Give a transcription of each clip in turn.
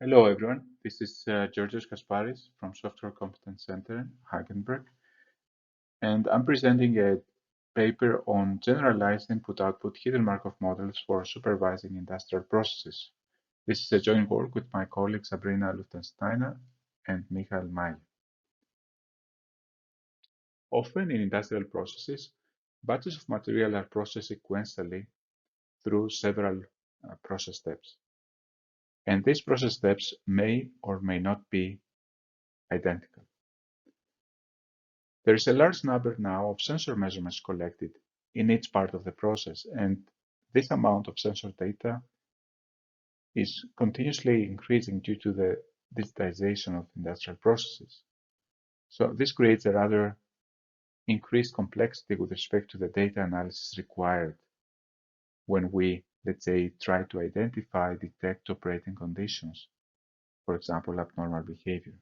Hello everyone, this is Georgios Chasparis from Software Competence Center, Hagenberg, and I'm presenting a paper on generalized input-output hidden Markov models for supervising industrial processes. This is a joint work with my colleagues Sabrina Luftensteiner and Michael Mail. Often in industrial processes, batches of material are processed sequentially through several process steps. And these process steps may or may not be identical. There is a large number now of sensor measurements collected in each part of the process, and this amount of sensor data is continuously increasing due to the digitization of industrial processes. So this creates a rather increased complexity with respect to the data analysis required when we, let's say, try to identify, detect operating conditions, for example, abnormal behavior.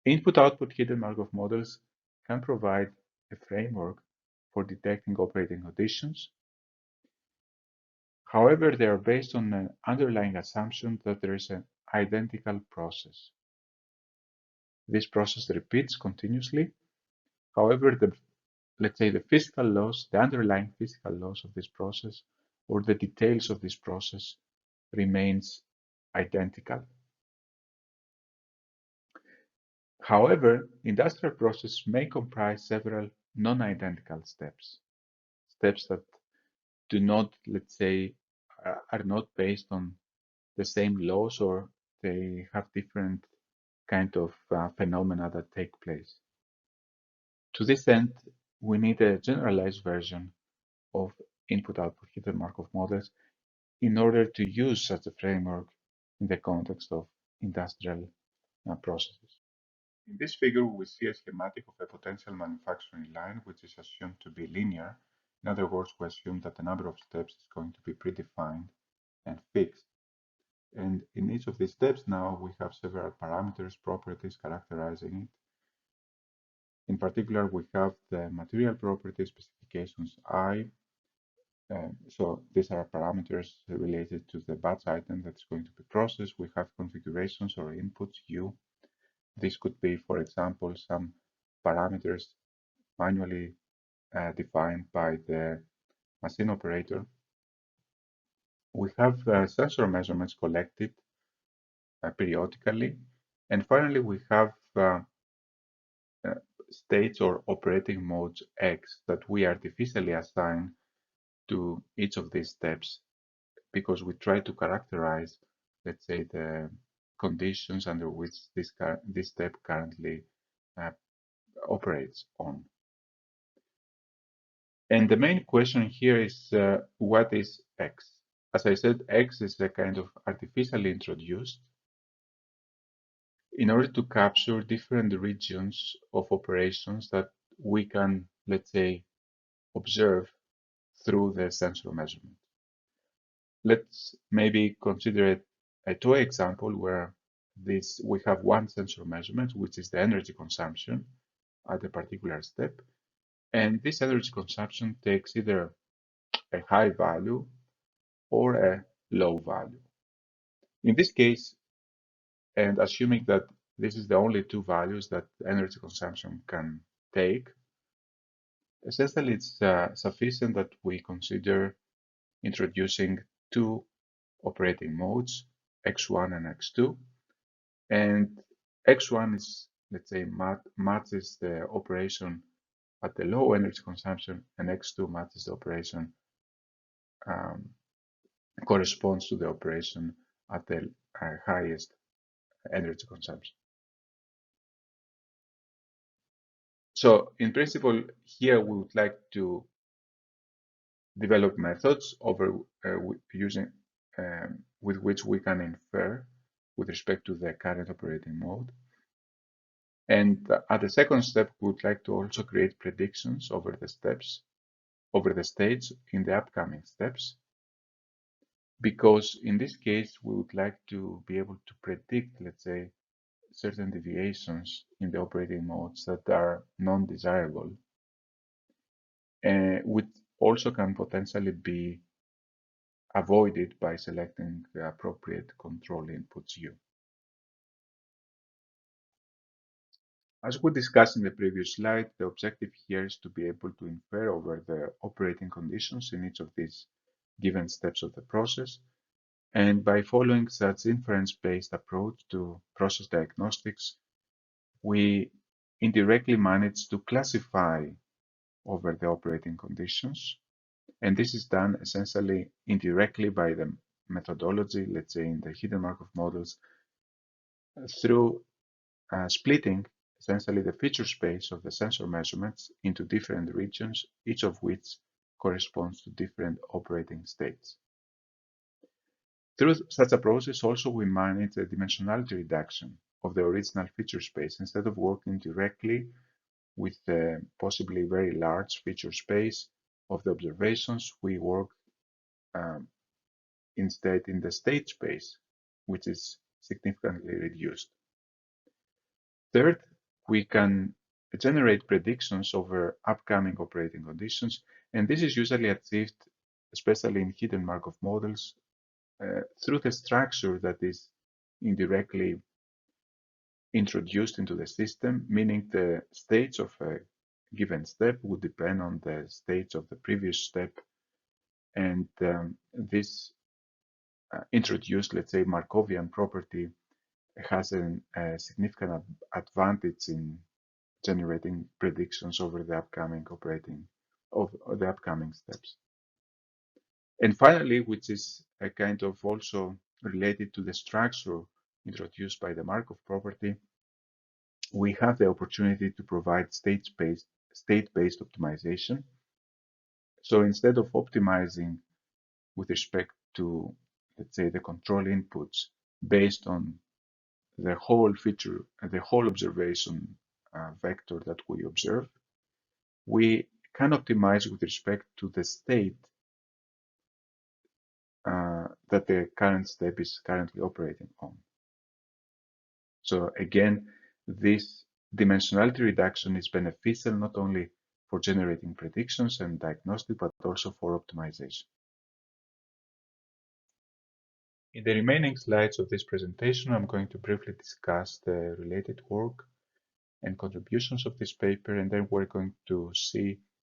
Input-output hidden Markov models can provide a framework for detecting operating conditions. However, they are based on an underlying assumption that there is an identical process. This process repeats continuously. However, let's say the physical laws, the underlying physical laws of this process, or the details of this process remains identical. However, industrial process may comprise several non-identical steps that do not, let's say, are not based on the same laws, or they have different kind of phenomena that take place. To this end, we need a generalized version of input-output hidden Markov models in order to use such a framework in the context of industrial processes. In this figure, we see a schematic of a potential manufacturing line, which is assumed to be linear. In other words, we assume that the number of steps is going to be predefined and fixed. And in each of these steps now, we have several parameters, properties characterizing it. In particular, we have the material property specifications I. So these are parameters related to the batch item that's going to be processed. We have configurations or inputs U. This could be, for example, some parameters manually defined by the machine operator. We have sensor measurements collected periodically. And finally, we have states or operating modes X that we artificially assign to each of these steps because we try to characterize, let's say, the conditions under which this step currently operates on. And the main question here is what is X? As I said, X is a kind of artificially introduced in order to capture different regions of operations that we can, let's say, observe through the sensor measurement. Let's maybe consider a toy example where we have one sensor measurement, which is the energy consumption at a particular step. And this energy consumption takes either a high value or a low value. In this case, and assuming that this is the only two values that energy consumption can take, essentially it's sufficient that we consider introducing two operating modes, X1 and X2. And X1 is, let's say, matches the operation at the low energy consumption, and X2 matches the operation, corresponds to the operation at the highest energy consumption. So in principle, here we would like to develop methods with which we can infer with respect to the current operating mode. And at the second step, we would like to also create predictions over the states in the upcoming steps, because in this case, we would like to be able to predict, let's say, certain deviations in the operating modes that are non-desirable, which also can potentially be avoided by selecting the appropriate control inputs U. As we discussed in the previous slide, the objective here is to be able to infer over the operating conditions in each of these given steps of the process. And by following such inference-based approach to process diagnostics, we indirectly manage to classify over the operating conditions. And this is done essentially indirectly by the methodology, let's say in the Hidden-Markov models, through splitting essentially the feature space of the sensor measurements into different regions, each of which corresponds to different operating states. Through such a process, also we manage the dimensionality reduction of the original feature space. Instead of working directly with the possibly very large feature space of the observations, we work instead in the state space, which is significantly reduced. Third, we can generate predictions over upcoming operating conditions, and this is usually achieved, especially in hidden Markov models, through the structure that is indirectly introduced into the system, meaning the states of a given step would depend on the states of the previous step, and this introduced, let's say, Markovian property has a significant advantage in generating predictions over the upcoming the upcoming steps. And finally, which is a kind of also related to the structure introduced by the Markov property, we have the opportunity to provide state-based optimization. So instead of optimizing with respect to, let's say, the control inputs based on the whole feature, the whole observation vector that we observe, we can optimize with respect to the state that the current step is currently operating on. So again, this dimensionality reduction is beneficial not only for generating predictions and diagnostic, but also for optimization. In the remaining slides of this presentation, I'm going to briefly discuss the related work and contributions of this paper, and then we're going to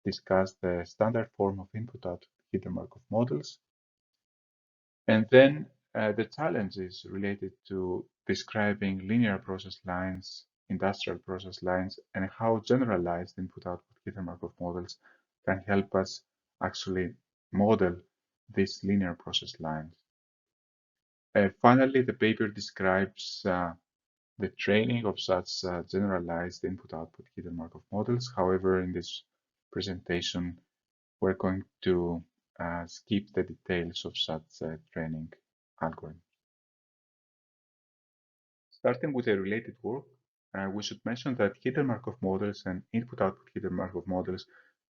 discuss the standard form of input-output Hidden-Markov models, and then the challenges related to describing linear process lines, industrial process lines, and how generalized input-output Hidden-Markov models can help us actually model these linear process lines. Finally, the paper describes the training of such generalized input-output Hidden-Markov models. However, in this presentation, we're going to skip the details of such training algorithm. Starting with the related work, we should mention that Hidden-Markov models and input-output Hidden-Markov models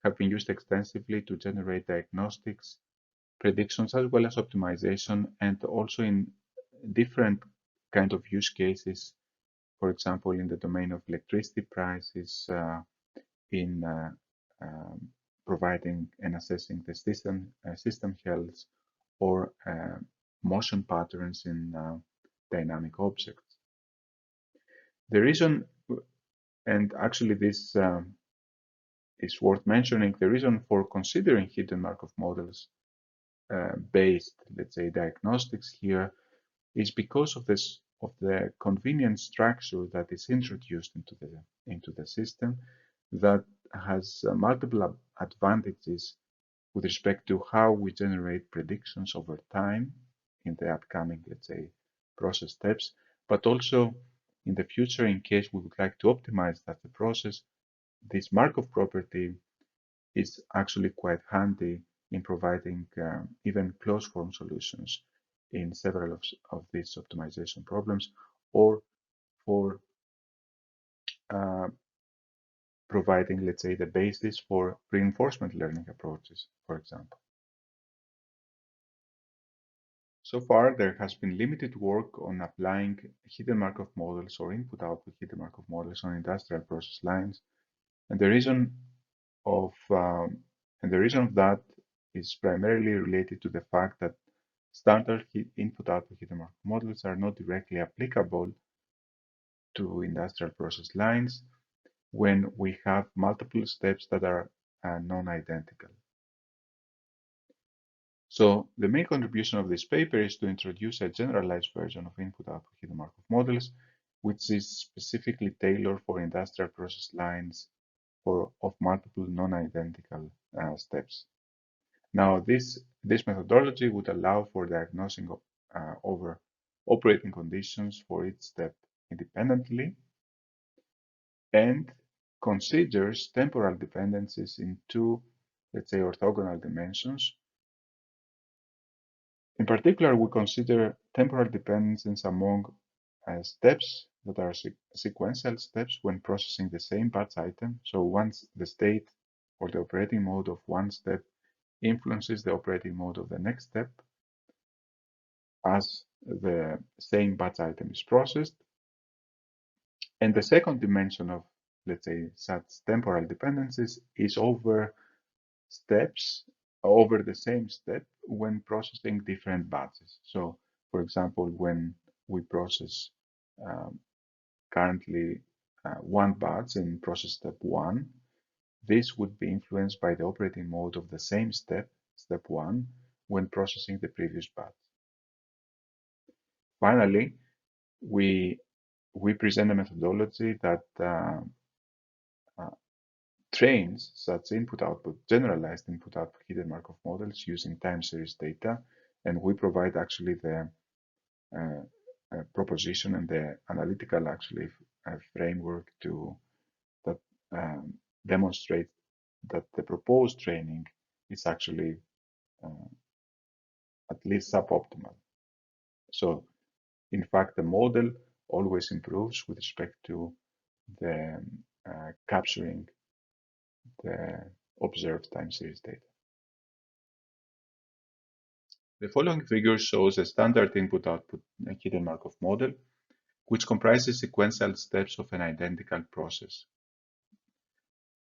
have been used extensively to generate diagnostics, predictions, as well as optimization, and also in different kind of use cases. For example, in the domain of electricity prices, in providing and assessing the system health, or motion patterns in dynamic objects. The reason, and actually this is worth mentioning, the reason for considering hidden Markov models based, let's say, diagnostics here is because of the convenient structure that is introduced into the system that has multiple advantages with respect to how we generate predictions over time in the upcoming, let's say, process steps, but also in the future, in case we would like to optimize that the process, this Markov property is actually quite handy in providing even closed form solutions in several of these optimization problems, or for providing, let's say, the basis for reinforcement learning approaches, for example. So far, there has been limited work on applying hidden Markov models or input-output hidden Markov models on industrial process lines, and the reason of that is primarily related to the fact that standard input-output Hidden-Markov models are not directly applicable to industrial process lines when we have multiple steps that are non-identical. So the main contribution of this paper is to introduce a generalized version of input-output Hidden-Markov models, which is specifically tailored for industrial process lines of multiple non-identical steps. Now, this methodology would allow for diagnosing over operating conditions for each step independently and considers temporal dependencies in two, let's say, orthogonal dimensions. In particular, we consider temporal dependencies among steps that are sequential steps when processing the same batch item. So once the state or the operating mode of one step influences the operating mode of the next step as the same batch item is processed. And the second dimension of, let's say, such temporal dependencies is over steps over the same step when processing different batches. So, for example, when we process currently one batch in process step 1, this would be influenced by the operating mode of the same step, step 1, when processing the previous batch. Finally, we present a methodology that trains such input-output, generalized input-output Hidden-Markov models using time series data, and we provide actually the proposition and the analytical actually framework that demonstrate that the proposed training is actually at least suboptimal. So, in fact, the model always improves with respect to the capturing the observed time series data. The following figure shows a standard input-output Hidden-Markov model, which comprises sequential steps of an identical process.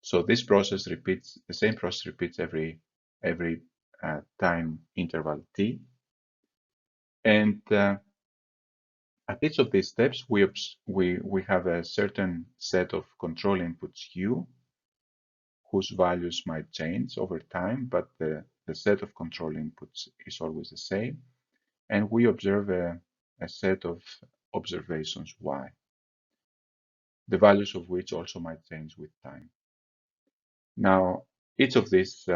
So this process repeats, the same process repeats every time interval t. And at each of these steps, we have a certain set of control inputs u, whose values might change over time, but the set of control inputs is always the same. And we observe a set of observations y, the values of which also might change with time. Now, each of these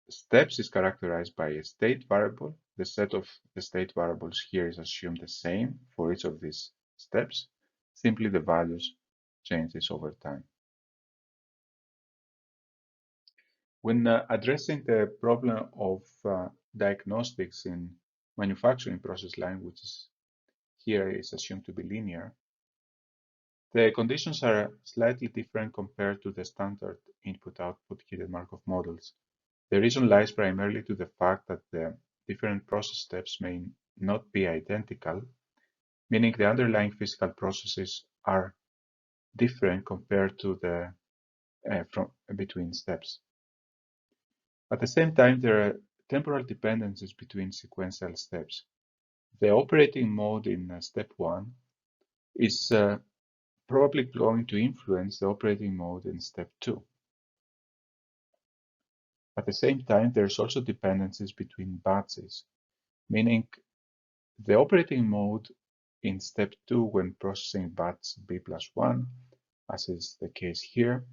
steps is characterized by a state variable. The set of the state variables here is assumed the same for each of these steps. Simply the values changes over time. When addressing the problem of diagnostics in manufacturing process line, which is here is assumed to be linear, the conditions are slightly different compared to the standard input-output Hidden-Markov models. The reason lies primarily to the fact that the different process steps may not be identical, meaning the underlying physical processes are different compared to the between steps. At the same time, there are temporal dependencies between sequential steps. The operating mode in step 1 is probably going to influence the operating mode in step 2. At the same time, there's also dependencies between batches, meaning the operating mode in step 2 when processing batch B+1, as is the case here,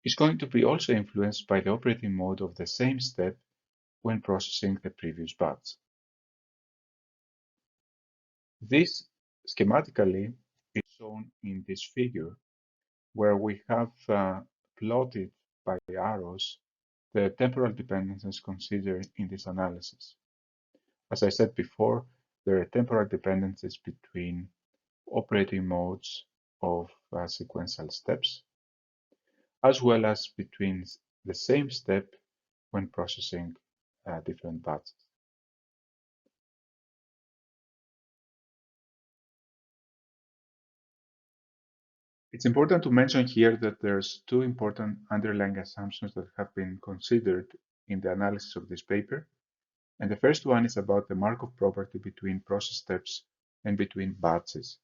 is going to be also influenced by the operating mode of the same step when processing the previous batch. This schematically is shown in this figure, where we have plotted by arrows the temporal dependencies considered in this analysis. As I said before, there are temporal dependencies between operating modes of sequential steps, as well as between the same step when processing different batches. It's important to mention here that there's two important underlying assumptions that have been considered in the analysis of this paper. And the first one is about the Markov property between process steps and between batches.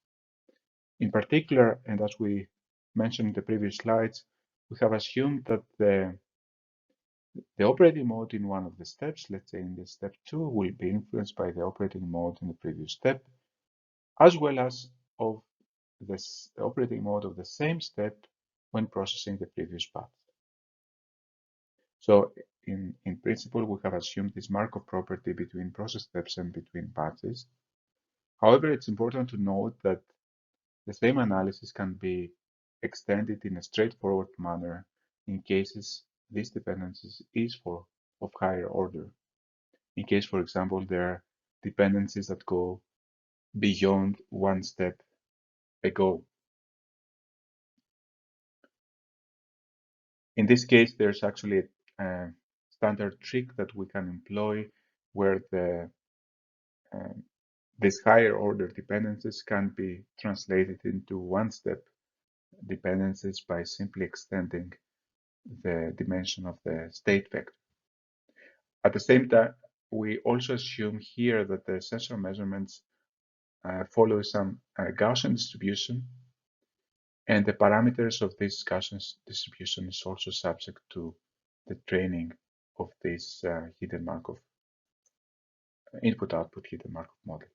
In particular, and as we mentioned in the previous slides, we have assumed that the operating mode in one of the steps, let's say in the step 2, will be influenced by the operating mode in the previous step, as well as of the operating mode of the same step when processing the previous batch. So in principle, we have assumed this Markov property between process steps and between batches. However, it's important to note that the same analysis can be extended in a straightforward manner in cases this dependencies is of higher order. In case, for example, there are dependencies that go beyond one step ago. In this case, there's actually a standard trick that we can employ where these higher order dependencies can be translated into one-step dependencies by simply extending the dimension of the state vector. At the same time, we also assume here that the sensor measurements follow some Gaussian distribution, and the parameters of this Gaussian distribution is also subject to the training of this Hidden-Markov input-output Hidden-Markov model.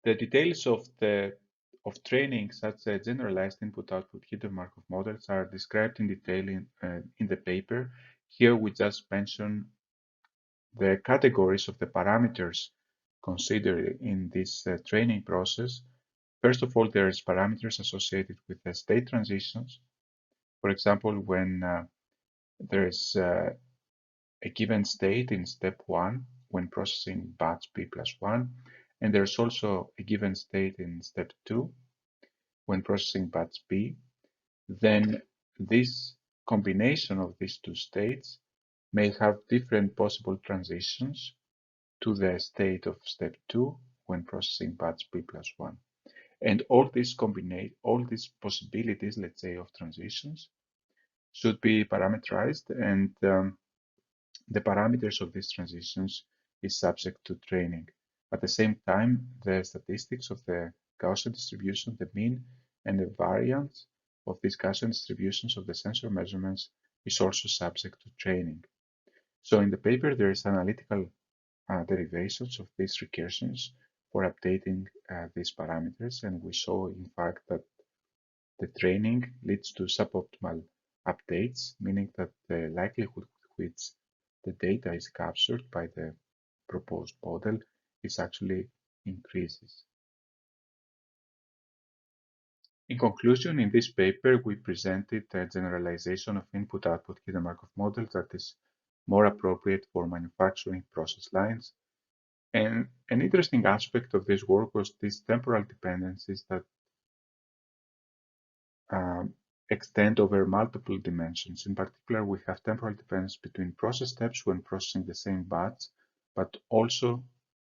The details of training such a generalized input-output Hidden-Markov models are described in detail in the paper. Here we just mention the categories of the parameters considered in this training process. First of all, there's parameters associated with the state transitions. For example, when there is a given state in step 1 when processing batch p plus 1, and there's also a given state in step 2 when processing batch p, then this combination of these two states may have different possible transitions to the state of step 2 when processing batch p plus 1. And all these possibilities, let's say, of transitions should be parameterized, and the parameters of these transitions is subject to training. At the same time, the statistics of the Gaussian distribution, the mean and the variance of these Gaussian distributions of the sensor measurements is also subject to training. So in the paper, there is analytical derivations of these recursions for updating these parameters, and we saw in fact that the training leads to suboptimal updates, meaning that the likelihood with which the data is captured by the proposed model is actually increases. In conclusion, in this paper, we presented a generalization of input-output Hidden-Markov models that is more appropriate for manufacturing process lines. And an interesting aspect of this work was these temporal dependencies that extend over multiple dimensions. In particular, we have temporal dependence between process steps when processing the same batch, but also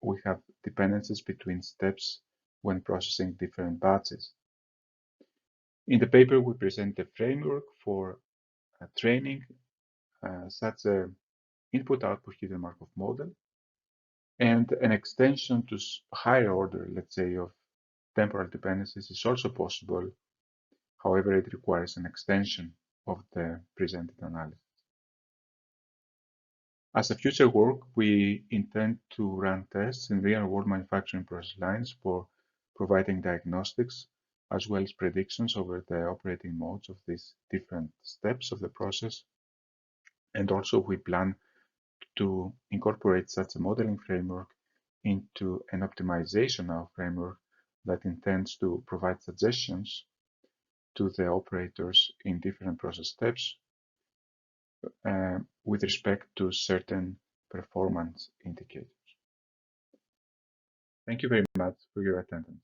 we have dependencies between steps when processing different batches. In the paper, we present a framework for training such a input-output Hidden-Markov model, and an extension to higher order, let's say, of temporal dependencies is also possible. However, it requires an extension of the presented analysis. As a future work, we intend to run tests in real-world manufacturing process lines for providing diagnostics as well as predictions over the operating modes of these different steps of the process. And also we plan to incorporate such a modeling framework into an optimization framework that intends to provide suggestions to the operators in different process steps with respect to certain performance indicators. Thank you very much for your attendance.